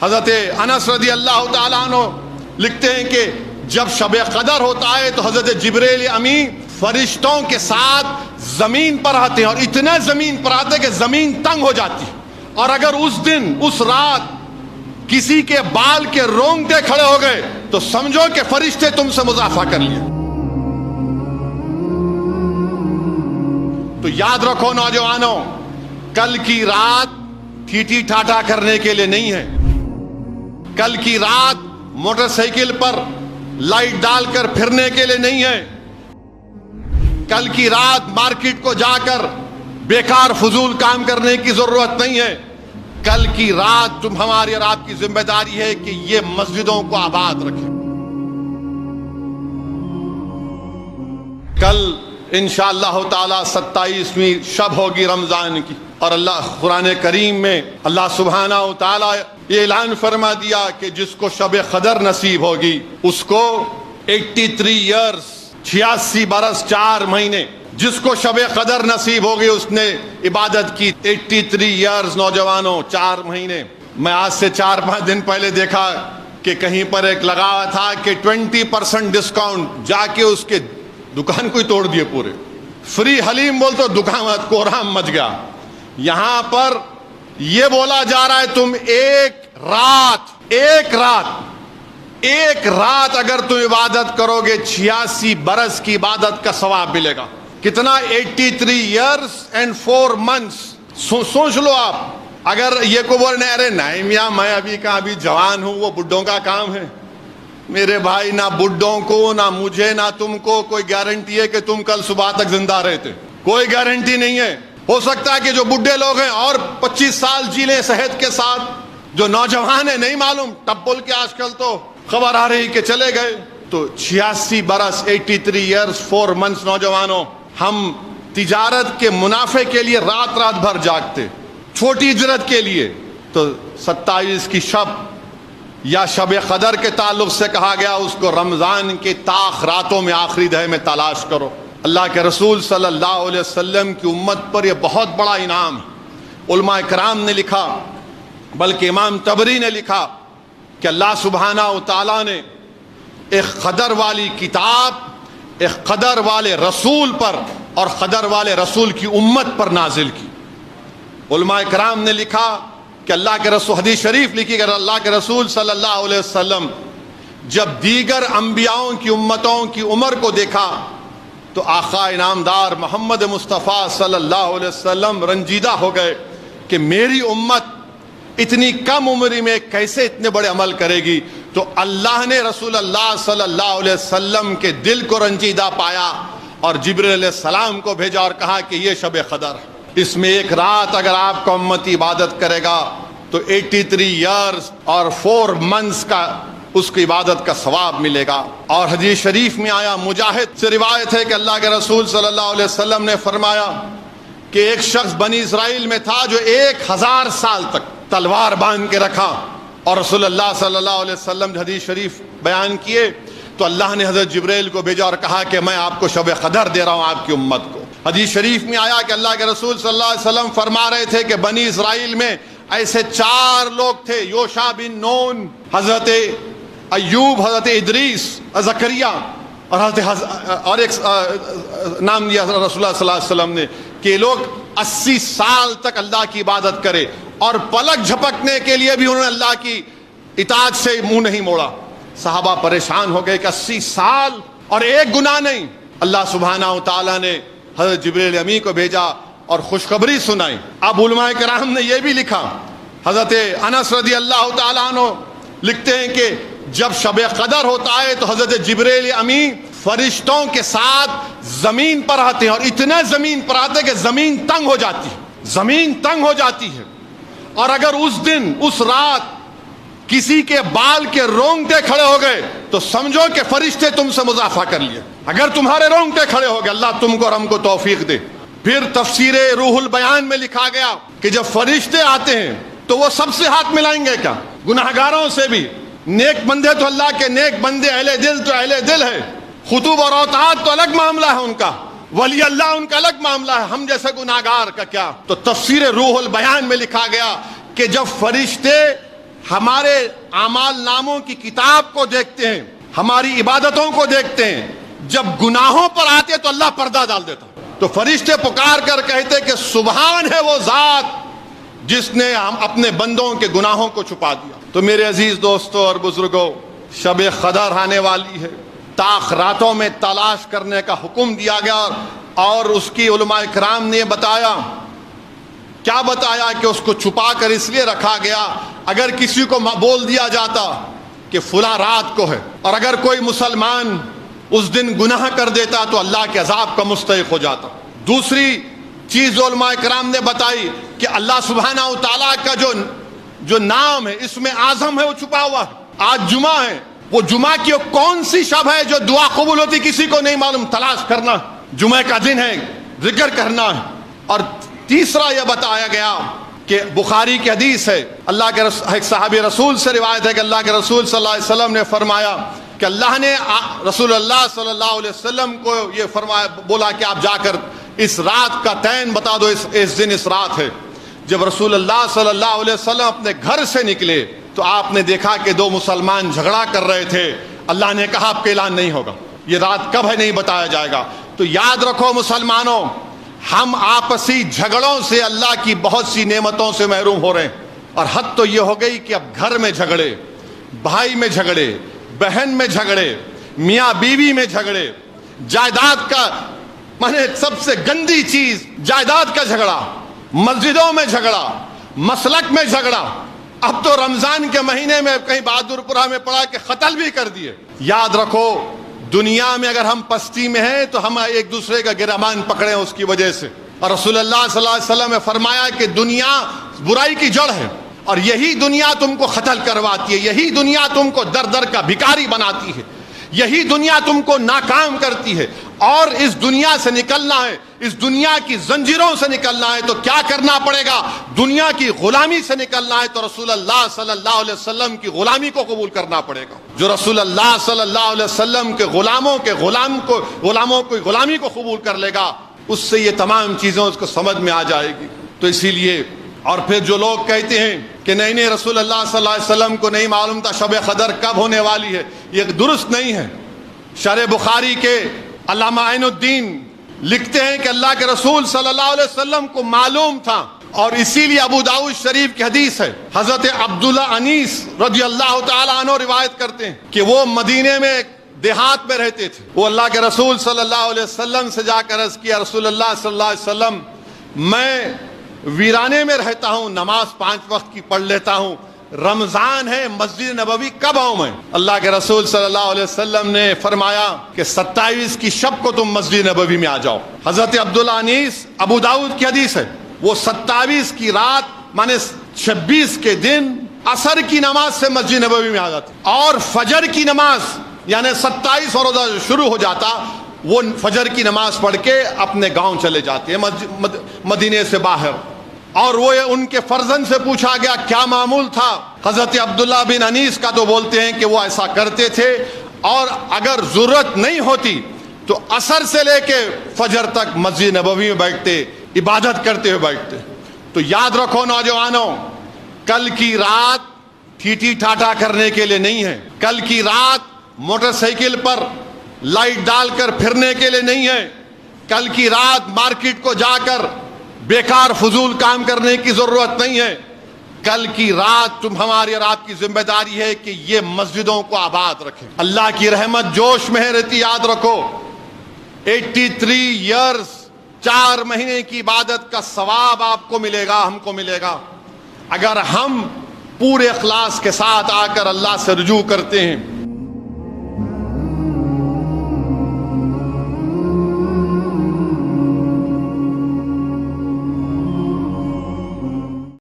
حضرت انس رضی اللہ تعالیٰ عنہ لکھتے ہیں کہ جب شب قدر ہوتا ہے تو حضرت جبریل امی فرشتوں کے ساتھ زمین پر آتے ہیں، اور اتنے زمین پر آتے ہیں کہ زمین تنگ ہو جاتی ہے، اور اگر اس دن اس رات کسی کے بال کے رونگٹے کھڑے ہو گئے تو سمجھو کہ فرشتے تم سے مضافہ کر لیے۔ تو یاد رکھو نوجوانوں، کل کی رات ٹھیٹھی ٹھاٹا کرنے کے لیے نہیں ہے، کل کی رات موٹر سائیکل پر لائٹ ڈال کر پھرنے کے لیے نہیں ہے، کل کی رات مارکیٹ کو جا کر بیکار فضول کام کرنے کی ضرورت نہیں ہے، کل کی رات تم ہماری اور آپ کی ذمہ داری ہے کہ یہ مسجدوں کو آباد رکھیں۔ کل انشاءاللہ تعالی 27ویں شب ہوگی رمضان کی، اور اللہ قرآن کریم میں اللہ سبحانہ و تعالی یہ اعلان فرما دیا کہ جس کو شب قدر نصیب ہوگی اس کو 83 ایئرز 86 برس 4 مہینے، جس کو شب قدر نصیب ہوگی اس نے عبادت کی 83 ایئرز نوجوانوں 4 مہینے۔ میں آج سے 4-5 دن پہلے دیکھا کہ کہیں پر ایک لگا ہوا تھا کہ 20% ڈسکاؤنٹ، جا کے اس کے دکان کو ہی توڑ دیے پورے، فری حلیم بول تو دکان کوہرام مچ گیا۔ یہاں پر یہ بولا جا رہا ہے تم ایک رات اگر تم عبادت کرو گے 86 برس کی عبادت کا ثواب ملے گا۔ کتنا؟ 83 ایئرز اینڈ 4 منتھس۔ سوچ لو آپ، اگر یہ کو بولنے ارے نہیں میاں میں ابھی جوان ہوں، وہ بڈھوں کا کام ہے۔ میرے بھائی، نہ بڈھوں کو، نہ مجھے، نہ تم کو کوئی گارنٹی ہے کہ تم کل صبح تک زندہ رہتے؟ کوئی گارنٹی نہیں ہے۔ ہو سکتا ہے کہ جو بڈھے لوگ ہیں اور 25 سال جی لیں صحت کے ساتھ، جو نوجوان ہیں نہیں معلوم، ٹب بول کے آج کل تو خبر آ رہی کہ چلے گئے۔ تو 86 برس 83 ایئرز 4 منتھس نوجوانوں، ہم تجارت کے منافع کے لیے رات بھر جاگتے، چھوٹی اجرت کے لیے۔ تو 27 کی شب یا شب قدر کے تعلق سے کہا گیا اس کو رمضان کے طاق راتوں میں آخری دہے میں تلاش کرو۔ اللہ کے رسول صلی اللہ علیہ وسلم کی امت پر یہ بہت بڑا انعام ہے۔ علماء کرام نے لکھا، بلکہ امام طبری نے لکھا کہ اللہ سبحانہ و تعالیٰ نے ایک قدر والی کتاب ایک قدر والے رسول پر اور قدر والے رسول کی امت پر نازل کی۔ علماء کرام نے لکھا کہ اللہ کے رسول، حدیث شریف لکھی کہ اللہ کے رسول صلی اللہ علیہ وسلم جب دیگر انبیاءوں کی امتوں کی عمر کو دیکھا تو آقا انعامدار محمد مصطفیٰ صلی اللہ علیہ وسلم رنجیدہ ہو گئے کہ میری امت اتنی کم عمری میں کیسے اتنے بڑے عمل کرے گی۔ تو اللہ نے رسول اللہ صلی اللہ علیہ وسلم کے دل کو رنجیدہ پایا اور جبریل علیہ السلام کو بھیجا اور کہا کہ یہ شب قدر، اس میں ایک رات اگر آپ کا امتی عبادت کرے گا تو 83 ایئرز اور 4 منتھس کا اس کی عبادت کا ثواب ملے گا۔ اور حدیث شریف میں آیا، مجاہد سے روایت ہے کہ اللہ کے رسول صلی اللہ علیہ وسلم نے فرمایا کہ ایک شخص بنی اسرائیل میں تھا جو 1000 سال تک تلوار باندھ کے رکھا، اور رسول اللہ صلی اللہ علیہ وسلم نے حدیث شریف بیان کیے تو اللہ نے حضرت جبریل کو بھیجا اور کہا کہ میں آپ کو شب قدر دے رہا ہوں آپ کی امت کو۔ حدیث شریف میں آیا کہ اللہ کے رسول صلی اللہ علیہ وسلم فرما رہے تھے کہ بنی اسرائیل میں ایسے 4 لوگ تھے، یوشع بن نون، حضرت ایوب، حضرت ادریس، زکریا، اور ایک نام دیا رسول اللہ صلی اللہ علیہ وسلم نے کہ لوگ 80 سال تک اللہ کی عبادت کرے، اور پلک جھپکنے کے لیے بھی انہوں نے اللہ کی اطاعت سے منہ نہیں موڑا۔ صحابہ پریشان ہو گئے کہ 80 سال اور ایک گناہ نہیں۔ اللہ سبحانہ و تعالیٰ نے حضرت جبریل امی کو بھیجا اور خوشخبری سنائی۔ اب علماء کرام نے یہ بھی لکھا، حضرت انس رضی اللہ تعالیٰ عنہ لکھتے ہیں کہ جب شب قدر ہوتا ہے تو حضرت جبریل امی فرشتوں کے ساتھ زمین پر آتے ہیں، اور اتنے زمین پر آتے ہیں کہ زمین تنگ ہو جاتی ہے، زمین تنگ ہو جاتی ہے، اور اگر اس دن اس رات کسی کے بال کے رونگٹے کھڑے ہو گئے تو سمجھو کہ فرشتے تم سے مضافہ کر لیے۔ اگر تمہارے رونگٹے کھڑے ہو گئے، اللہ تم کو اور ہم کو توفیق دے۔ پھر تفسیر روح البیان میں لکھا گیا کہ جب فرشتے آتے ہیں تو وہ سب سے ہاتھ ملائیں گے، کیا گناہگاروں سے بھی؟ نیک بندے تو اللہ کے نیک بندے، اہل دل تو اہل دل ہے، خطوب اور اوتاد تو الگ معاملہ ہے ان کا، ولی اللہ ان کا الگ معاملہ ہے، ہم جیسے گناہگار کا کیا؟ تو تفسیر روح البیان میں لکھا گیا کہ جب فرشتے ہمارے اعمال ناموں کی کتاب کو دیکھتے ہیں، ہماری عبادتوں کو دیکھتے ہیں، جب گناہوں پر آتے تو اللہ پردہ ڈال دیتا، تو فرشتے پکار کر کہتے کہ سبحان ہے وہ ذات جس نے ہم اپنے بندوں کے گناہوں کو چھپا دیا۔ تو میرے عزیز دوستوں اور بزرگوں، شب قدر آنے والی ہے، طاق راتوں میں تلاش کرنے کا حکم دیا گیا، اور اس کی علماء کرام نے بتایا، کیا بتایا کہ اس کو چھپا کر اس لیے رکھا گیا، اگر کسی کو بول دیا جاتا کہ فلاں رات کو ہے، اور اگر کوئی مسلمان اس دن گناہ کر دیتا تو اللہ کے عذاب کا مستحق ہو جاتا۔ دوسری چیز علماء کرام نے بتائی کہ اللہ سبحانہ و تعالیٰ کا جو نام ہے، اس میں اعظم ہے، وہ چھپا ہوا ہے۔ آج جمعہ ہے، وہ جمعہ کی کون سی شب ہے جو دعا قبول ہوتی کسی کو نہیں معلوم، تلاش کرنا، جمعہ کا دن ہے، ذکر کرنا ہے۔ اور تیسرا یہ بتایا گیا کہ بخاری کی حدیث ہے، اللہ کے ایک صحابی رسول سے روایت ہے کہ اللہ کے رسول صلی اللہ علیہ وسلم نے فرمایا کہ اللہ نے رسول اللہ صلی اللہ علیہ وسلم کو یہ فرمایا، بولا کہ آپ جا کر اس رات کا تعین بتا دو، اس دن اس رات ہے۔ جب رسول اللہ صلی اللہ علیہ وسلم اپنے گھر سے نکلے تو آپ نے دیکھا کہ دو مسلمان جھگڑا کر رہے تھے۔ اللہ نے کہا آپ کا اعلان نہیں ہوگا، یہ رات کب ہے نہیں بتایا جائے گا۔ تو یاد رکھو مسلمانوں، ہم آپسی جھگڑوں سے اللہ کی بہت سی نعمتوں سے محروم ہو رہے ہیں، اور حد تو یہ ہو گئی کہ اب گھر میں جھگڑے، بھائی میں جھگڑے، بہن میں جھگڑے، میاں بیوی میں جھگڑے، جائیداد کا، سب سے گندی چیز جائیداد کا جھگڑا، مسجدوں میں جھگڑا، مسلک میں جھگڑا۔ اب تو رمضان کے مہینے میں کہیں بہادر پورہ میں پڑا کہ قتل بھی کر دیے۔ یاد رکھو، دنیا میں اگر ہم پستی میں ہیں تو ہم ایک دوسرے کا گرمان پکڑے اس کی وجہ سے، اور رسول اللہ صلی اللہ علیہ وسلم نے فرمایا کہ دنیا برائی کی جڑ ہے، اور یہی دنیا تم کو قتل کرواتی ہے، یہی دنیا تم کو در در کا بھکاری بناتی ہے، یہی دنیا تم کو ناکام کرتی ہے۔ اور اس دنیا سے نکلنا ہے، اس دنیا کی زنجیروں سے نکلنا ہے تو کیا کرنا پڑے گا؟ دنیا کی غلامی سے نکلنا ہے تو رسول اللہ صلی اللہ علیہ وسلم کی غلامی کو قبول کرنا پڑے گا۔ جو رسول اللہ صلی اللہ علیہ وسلم کے غلاموں کی غلامی کو قبول کر لے گا، اس سے یہ تمام چیزیں اس کو سمجھ میں آ جائے گی۔ تو اسی لیے، اور پھر جو لوگ کہتے ہیں کہ نہیں رسول اللہ صلی اللہ علیہ وسلم کو نہیں معلوم تھا شب قدر کب ہونے والی ہے، یہ درست نہیں ہے۔ شرح بخاری کے علامہ عین الدین لکھتے ہیں کہ اللہ کے رسول صلی اللہ علیہ وسلم کو معلوم تھا، اور اسی لیے ابو داؤد شریف کی حدیث ہے، حضرت عبداللہ انیس رضی اللہ تعالیٰ عنہ روایت کرتے ہیں کہ وہ مدینے میں دیہات میں رہتے تھے۔ وہ اللہ کے رسول صلی اللہ علیہ وسلم سے جا کر عرض کیا، رسول اللہ صلی اللہ علیہ وسلم، میں ویرانے میں رہتا ہوں، نماز 5 وقت کی پڑھ لیتا ہوں، رمضان ہے، مسجد نبوی کب آؤں میں؟ اللہ کے رسول صلی اللہ علیہ وسلم نے فرمایا کہ 27 کی شب کو تم مسجد نبوی میں آ جاؤ۔ حضرت عبداللہ انیس، ابو داؤد کی حدیث ہے، وہ 27 کی رات مانے 26 کے دن عصر کی نماز سے مسجد نبوی میں آ جاتے، اور فجر کی نماز یعنی 27 اور روزہ شروع ہو جاتا، وہ فجر کی نماز پڑھ کے اپنے گاؤں چلے جاتے ہیں مدینے سے باہر۔ اور وہ ان کے فرزند سے پوچھا گیا کیا معمول تھا حضرت عبداللہ بن انیس کا، تو بولتے ہیں کہ وہ ایسا کرتے تھے، اور اگر ضرورت نہیں ہوتی تو عصر سے لے کے فجر تک مسجد نبوی میں بیٹھتے، عبادت کرتے ہوئے بیٹھتے۔ تو یاد رکھو نوجوانوں، کل کی رات ٹھیٹھی ٹھاٹھا کرنے کے لیے نہیں ہے، کل کی رات موٹر سائیکل پر لائٹ ڈال کر پھرنے کے لیے نہیں ہے، کل کی رات مارکیٹ کو جا کر بیکار فضول کام کرنے کی ضرورت نہیں ہے۔ کل کی رات ہماری اور آپ کی ذمہ داری ہے کہ یہ مسجدوں کو آباد رکھیں۔ اللہ کی رحمت جوش میں رہتی، یاد رکھو 83 ایئرز 4 مہینے کی عبادت کا ثواب آپ کو ملے گا، ہم کو ملے گا، اگر ہم پورے اخلاص کے ساتھ آ کر اللہ سے رجوع کرتے ہیں۔